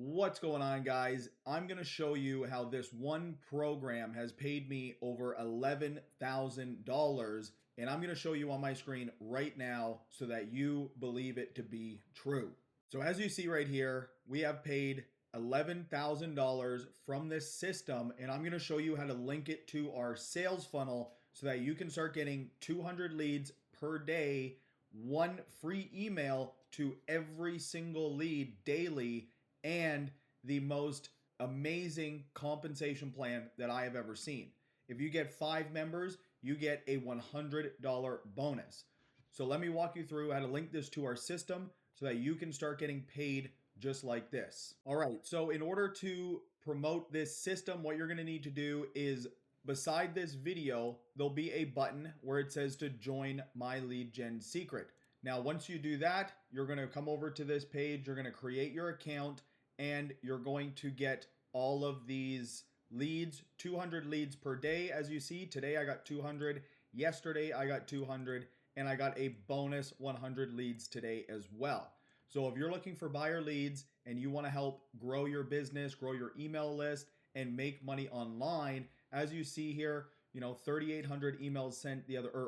What's going on, guys? I'm going to show you how this one program has paid me over $11,000, and I'm going to show you on my screen right now so that you believe it to be true. So as you see right here, we have paid $11,000 from this system, and I'm going to show you how to link it to our sales funnel so that you can start getting 200 leads per day, one free email to every single lead daily, and the most amazing compensation plan that I have ever seen. If you get 5 members, you get a $100 bonus. So let me walk you through how to link this to our system so that you can start getting paid just like this. All right, so in order to promote this system, what you're gonna need to do is, beside this video, there'll be a button where it says to join my lead gen secret. Now, once you do that, you're gonna come over to this page, you're gonna create your account, and you're going to get all of these leads, 200 leads per day. As you see, today I got 200, yesterday I got 200, and I got a bonus 100 leads today as well. So if you're looking for buyer leads and you want to help grow your business, grow your email list, and make money online, as you see here, 3,800 emails sent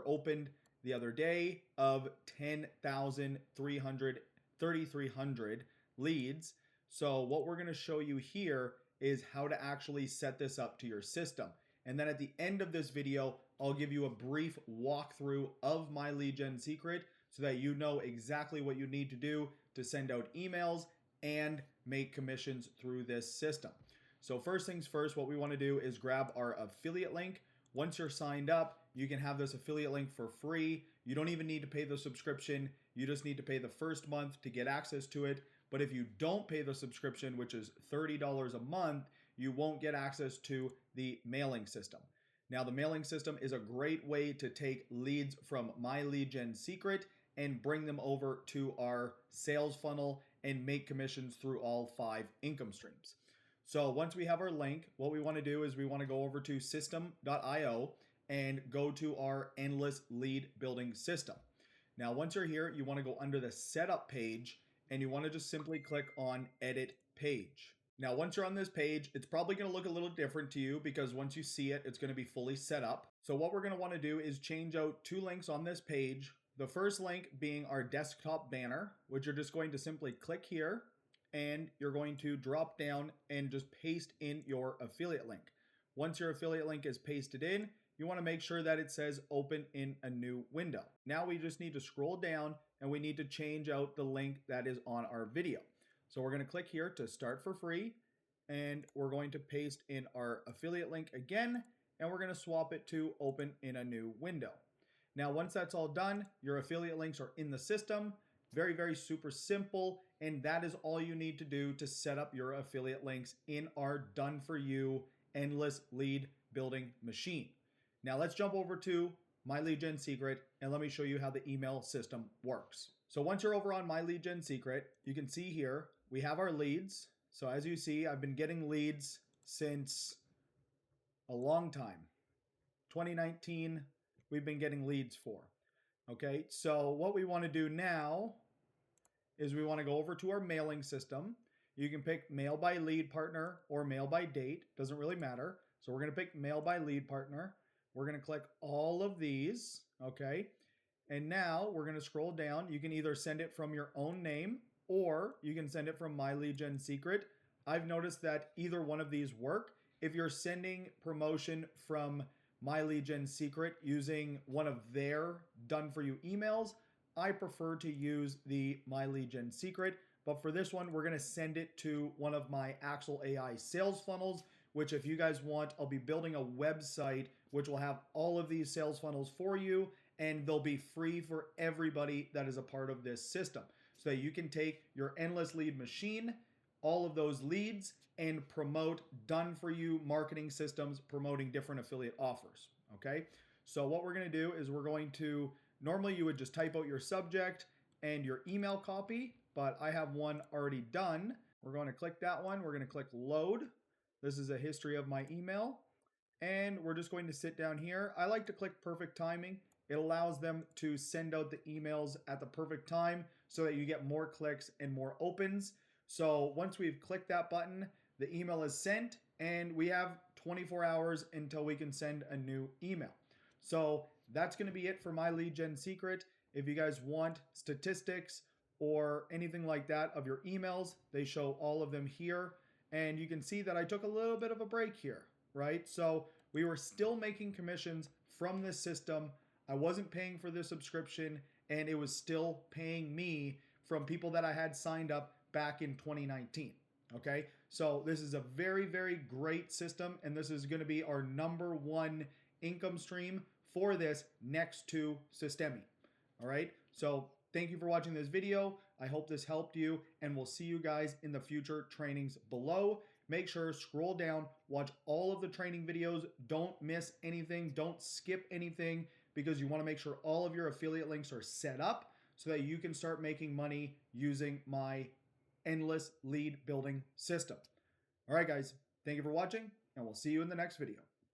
opened the other day of 3,300 leads. So what we're going to show you here is how to actually set this up to your system. And then at the end of this video, I'll give you a brief walkthrough of my lead gen secret so that you know exactly what you need to do to send out emails and make commissions through this system. So first things first, what we want to do is grab our affiliate link. Once you're signed up, you can have this affiliate link for free. You don't even need to pay the subscription. You just need to pay the first month to get access to it. But if you don't pay the subscription, which is $30 a month, you won't get access to the mailing system. Now, the mailing system is a great way to take leads from My Lead Gen Secret and bring them over to our sales funnel and make commissions through all 5 income streams. So once we have our link, what we want to do is we want to go over to system.io and go to our endless lead building system. Now, once you're here, you want to go under the setup page and you want to just simply click on edit page. Now, once you're on this page, it's probably going to look a little different to you because once you see it, it's going to be fully set up. So what we're going to want to do is change out 2 links on this page. The first link being our desktop banner, which you're just going to simply click here and you're going to drop down and just paste in your affiliate link. Once your affiliate link is pasted in, you want to make sure that it says open in a new window. Now we just need to scroll down and we need to change out the link that is on our video. So we're going to click here to start for free and we're going to paste in our affiliate link again and we're going to swap it to open in a new window. Now, once that's all done, your affiliate links are in the system. Very, very super simple. And that is all you need to do to set up your affiliate links in our done for you endless lead building machine. Now let's jump over to My Lead Gen Secret and let me show you how the email system works. So once you're over on My Lead Gen Secret, you can see here, we have our leads. So as you see, I've been getting leads since a long time. 2019, we've been getting leads for. Okay, so what we want to do now is we want to go over to our mailing system. You can pick mail by lead partner or mail by date, doesn't really matter. So we're going to pick mail by lead partner. We're going to click all of these, okay? And now we're going to scroll down. You can either send it from your own name or you can send it from My Lead Gen Secret. I've noticed that either one of these work. If you're sending promotion from My Lead Gen Secret using one of their done for you emails, I prefer to use the My Lead Gen Secret. But for this one, we're going to send it to one of my Axle AI sales funnels, which if you guys want, I'll be building a website which will have all of these sales funnels for you, and they'll be free for everybody that is a part of this system. So that you can take your endless lead machine, all of those leads, and promote done for you marketing systems, promoting different affiliate offers, okay? So what we're gonna do is we're going to, normally you would just type out your subject and your email copy, but I have one already done. We're going to click that one. We're going to click load. This is a history of my email. And we're just going to sit down here. I like to click perfect timing. It allows them to send out the emails at the perfect time so that you get more clicks and more opens. So once we've clicked that button, the email is sent and we have 24 hours until we can send a new email. So that's going to be it for my lead gen secret. If you guys want statistics or anything like that of your emails, they show all of them here. And you can see that I took a little bit of a break here, right? So we were still making commissions from this system. I wasn't paying for the subscription, and it was still paying me from people that I had signed up back in 2019. Okay, so this is a very, very great system, and this is going to be our #1 income stream for this next to Systemi. All right, so thank you for watching this video. I hope this helped you, and we'll see you guys in the future trainings below. Make sure scroll down, watch all of the training videos. Don't miss anything. Don't skip anything, because you want to make sure all of your affiliate links are set up so that you can start making money using my endless lead building system. All right, guys, thank you for watching, and we'll see you in the next video.